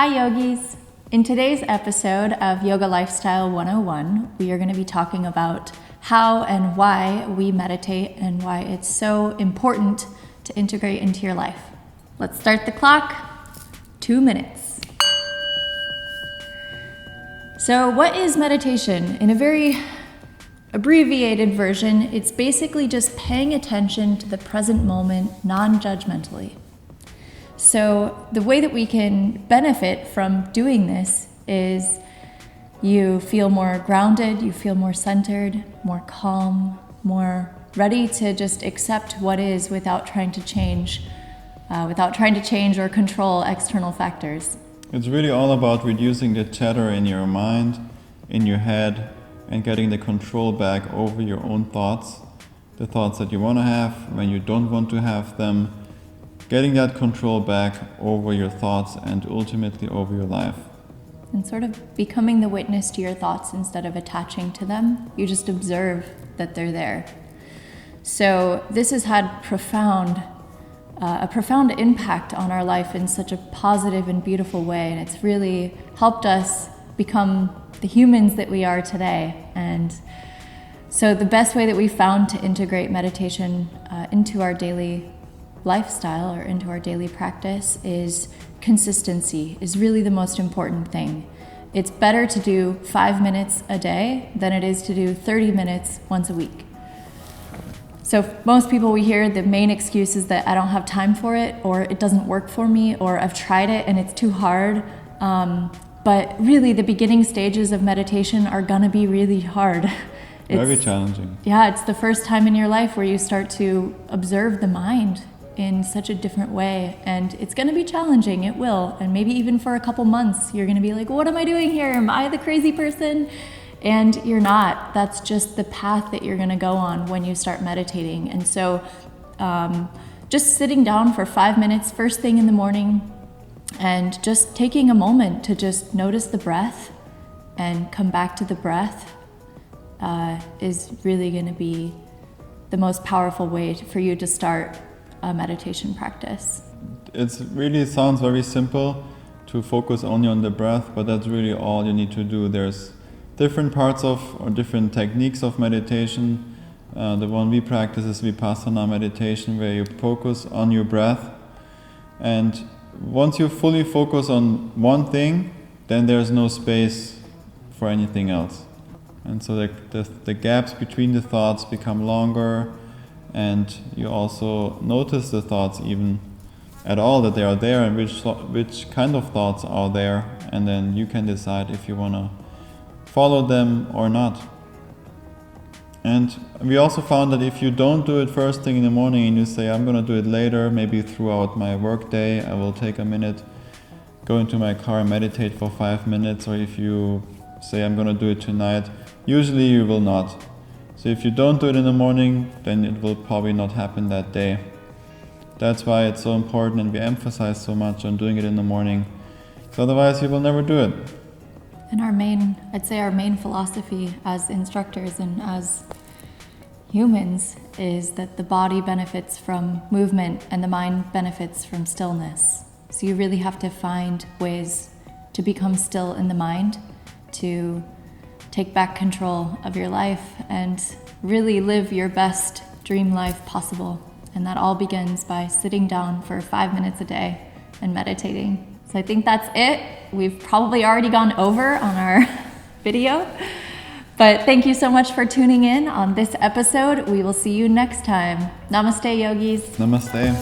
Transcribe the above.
Hi yogis! In today's episode of Yoga Lifestyle 101, we are going to be talking about how and why we meditate and why it's so important to integrate into your life. Let's start the clock. 2 minutes. So what is meditation? In a very abbreviated version, it's basically just paying attention to the present moment non-judgmentally. So the way that we can benefit from doing this is you feel more grounded, you feel more centered, more calm, more ready to just accept what is without trying to change or control external factors. It's really all about reducing the chatter in your mind, in your head, and getting the control back over your own thoughts, the thoughts that you want to have when you don't want to have them, getting that control back over your thoughts and ultimately over your life. And sort of becoming the witness to your thoughts instead of attaching to them. You just observe that they're there. So this has had a profound impact on our life in such a positive and beautiful way, and it's really helped us become the humans that we are today. And so the best way that we found to integrate meditation into our daily lifestyle or into our daily practice is consistency is really the most important thing. It's better to do 5 minutes a day than it is to do 30 minutes once a week. So most people we hear, the main excuse is that I don't have time for it, or it doesn't work for me, or I've tried it and it's too hard. But really the beginning stages of meditation are gonna be really hard. Very challenging. Yeah, it's the first time in your life where you start to observe the mind in such a different way, and it's going to be challenging. It will, and maybe even for a couple months you're going to be like, what am I doing here? Am I the crazy person? And you're not. That's just the path that you're going to go on when you start meditating. And so just sitting down for 5 minutes first thing in the morning and just taking a moment to just notice the breath and come back to the breath is really going to be the most powerful way for you to start a meditation practice. It really sounds very simple to focus only on the breath, but that's really all you need to do. There's different parts of or different techniques of meditation. The one we practice is Vipassana meditation, where you focus on your breath. And once you fully focus on one thing, then there's no space for anything else. And so the gaps between the thoughts become longer, and you also notice the thoughts even at all, that they are there and which kind of thoughts are there, and then you can decide if you want to follow them or not. And we also found that if you don't do it first thing in the morning and you say, I'm going to do it later, maybe throughout my work day, I will take a minute, go into my car and meditate for 5 minutes, or if you say, I'm going to do it tonight, usually you will not. So if you don't do it in the morning, then it will probably not happen that day. That's why it's so important, and we emphasize so much on doing it in the morning. So otherwise you will never do it. And our main philosophy as instructors and as humans is that the body benefits from movement and the mind benefits from stillness. So you really have to find ways to become still in the mind, to take back control of your life and really live your best dream life possible. And that all begins by sitting down for 5 minutes a day and meditating. So I think that's it. We've probably already gone over on our video, but thank you so much for tuning in on this episode. We will see you next time. Namaste, yogis. Namaste.